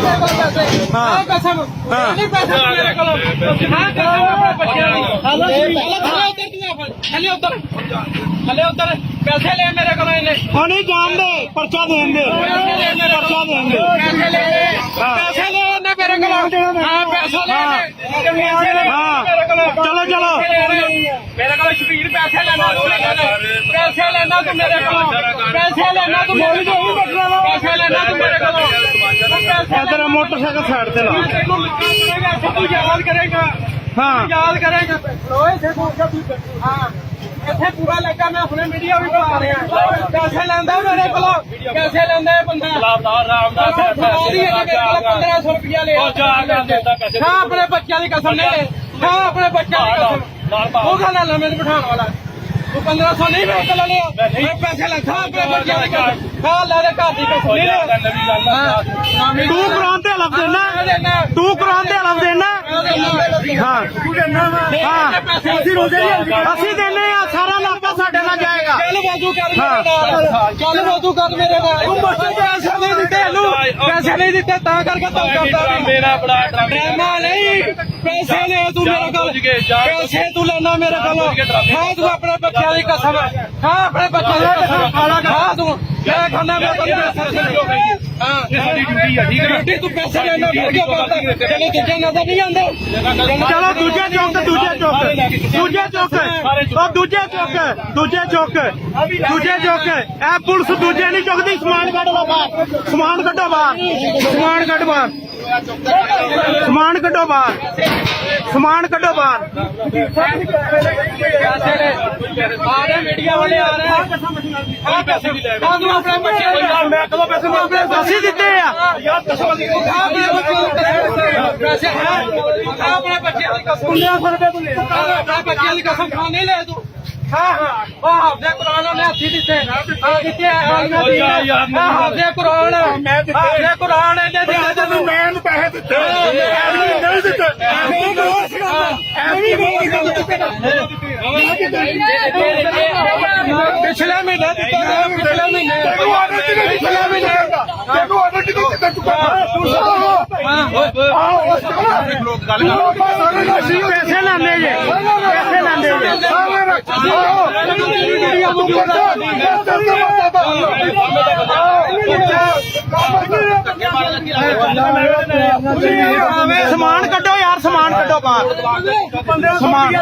कसम नहीं पैसे मेरे को हले उतर पैसे ले मेरे को नहीं जान दे पर्चा देन दे पर्चा देन दे पैसे ले मेरे को हाँ पैसे ले हाँ चलो चलो मेरे को शबीर पैसे लेना पैसे लेना तू मेरे को पैसे लेना तू पैसे लेना तू मेरे को इधर मोटरसाइकिल साइड से ला तू याद करेगा हाँ याद करेगा हाँ ਇੱਥੇ ਪੂਰਾ ਲੱਗਾ ਮੈਂ ਹੁਣੇ ਮੀਡੀਆ ਵੀ ਬਣਾ ਰਿਹਾ ਪੈਸੇ ਲੈਂਦਾ ਮੇਰੇ ਕੋਲੋਂ ਪੈਸੇ ਲੈਂਦਾ ਇਹ ਬੰਦਾ ਰਾਮਦਾਸ 1500 ਰੁਪਇਆ ਲਿਆ ਹਾਂ ਆਪਣੇ ਬੱਚਿਆਂ ਦੀ ਕਸਮ ਨੇ ਹਾਂ ਆਪਣੇ ਬੱਚਿਆਂ ਦੀ ਕਸਮ ਉਹ ਗੱਲ ਲੈ ਮੈਨੂੰ ਬਿਠਾਉਣ ਵਾਲਾ ਤੂੰ 1500 ਨਹੀਂ ਮੇਰੇ ਕੋਲ ਲਿਆ ਮੈਂ ਪੈਸੇ ਲੈਂਦਾ ਆਪਣੇ ਬੱਚਿਆਂ ਦੀ ਕਸਮ ਹਾਂ ਲੈ ਦੇ ਘਰ ਦੀ ਕਸਮ ਨਹੀਂ तू कुरान ते हलफ देना तू कुरान ते हलफ देना हाँ हाँ ਅਸੀਂ ਦੇਨੇ ਆ ਸਾਰਾ ਇਲਾਕਾ ਸਾਡੇ ਨਾਲ ਜਾਏਗਾ ਚੱਲ ਵਾਜੂ ਕਰ ਮੇਰੇ ਨਾਲ ਚੱਲ ਵਾਜੂ ਕਰ ਮੇਰੇ ਨਾਲ ਤੂੰ ਪੈਸੇ ਨਹੀਂ ਦਿੱਤੇ ਇਹਨੂੰ ਪੈਸੇ ਨਹੀਂ ਦਿੱਤੇ ਤਾਂ ਕਰਕੇ ਤੰਗ ਕਰਦਾ ਮੇਰਾ ਬੜਾ ਡਰਾਮਾ ਨਹੀਂ ਪੈਸੇ ਲੈ ਤੂੰ ਮੇਰੇ ਕੋਲ ਪੈਸੇ ਤੂੰ ਲੈਣਾ ਮੇਰੇ ਕੋਲ ਹਾਂ ਤੂੰ ਆਪਣੇ ਬੱਚਿਆਂ ਦੀ ਕਸਮ ਹਾਂ ਆਪਣੇ ਬੱਚਿਆਂ ਦੀ ਕਸਮ ਹਾਂ ਤੂੰ ਮੈਂ ਖਾਣਾ ਮੈਂ ਤੈਨੂੰ ਪੈਸੇ ਹਾਂ ਸਾਡੀ ਡਿਊਟੀ ਆ ਠੀਕ ਹੈ ਡਿਊਟੀ ਤੂੰ ਪੈਸੇ ਲੈਣਾ ਫਿਰ ਕਿਉਂ ਕਰਦਾ ਤੈਨੂੰ ਦੂਜੇ ਨਜ਼ਰ ਨਹੀਂ ਆਉਂਦੇ ਚਲੋ ਦੂਜੇ ਚੌਕ ਤੇ ਦੂਜੇ ਚੌਕ ਦੂਜੇ ਚੌਕ ਉਹ ਦੂਜੇ ਚੌਕ ਦੂਜੇ ਚੌਕ ਦੂਜੇ ਚੌਕ ਇਹ ਪੁਲਿਸ ਦੂਜੇ ਨਹੀਂ ਚੁੱਕਦੀ ਸਮਾਨ ਕੱਢ ਲਓ ਬਾਹਰ ਸਮਾਨ ਕੱਢੋ ਬਾਹਰ ਸਮਾਨ ਕੱਢ ਬਾਹਰ ਸਮਾਨ ਕੱਢੋ ਬਾਹਰ ਸਮਾਨ ਕੱਢੋ ਬਾਹਰ ਆ ਰਹੇ ਮੀਡੀਆ ਵਾਲੇ ਆ ਰਹੇ ਆ ਪੈਸੇ ਵੀ ਲੈ ਤੂੰ ਆਪਣੇ ਬੱਚੇ ਮੈਂ ਕਦੋਂ ਪੈਸੇ ਮੰਗਦੇ ਅਸੀਂ ਦਿੱਤੇ ਆ ਯਾਰ ਦੱਸੋ ਆਪਣੇ ਬੱਚੇ ਆਪਣੇ ਬੱਚਿਆਂ ਦੀ ਕਸਮ 1500 ਰੁਪਏ ਤੂੰ ਲਿਆ ਆਪਣੇ ਬੱਚਿਆਂ ਦੀ ਕਸਮ ਖਾ ਨਹੀਂ ਲੈ ਤੂੰ ਹਾਂ ਹਾਂ ਉਹ ਹਾਫਜ਼ੇ ਕੁਰਾਨ ਉਹਨੇ ਹੱਥੀ ਦਿੱਤੇ ਆ ਦਿੱਤੇ ਹਾਫਜ਼ੇ ਕੁਰਾਨ ਹਾਫਜ਼ੇ ਕੁਰਾਨ ਇਹਨੇ ਦਿੱਤੇ ਤੈਨੂੰ ਮੈਂ ਇਹਨੂੰ ਪੈਸੇ ਦਿੱਤੇ ਨਹੀਂ ਦਿੱਤੇ ਪਿਛਲੇ ਮਹੀਨੇ ਦਿੱਤਾ ਪਿਛਲੇ ਮਹੀਨੇ ਤੈਨੂੰ ਆਰਡਰ ਕਿਦੋਂ ਦਿੱਤਾ ਤੂੰ ਪੈਸੇ ਲੈਂਦੇ ਜੇ ਪੈਸੇ ਲੈਂਦੇ ਜੇ ਸਮਾਨ ਕੱਢੋ ਯਾਰ ਸਮਾਨ ਕੱਢੋ ਬਾਹਰ ਸਮਾਨ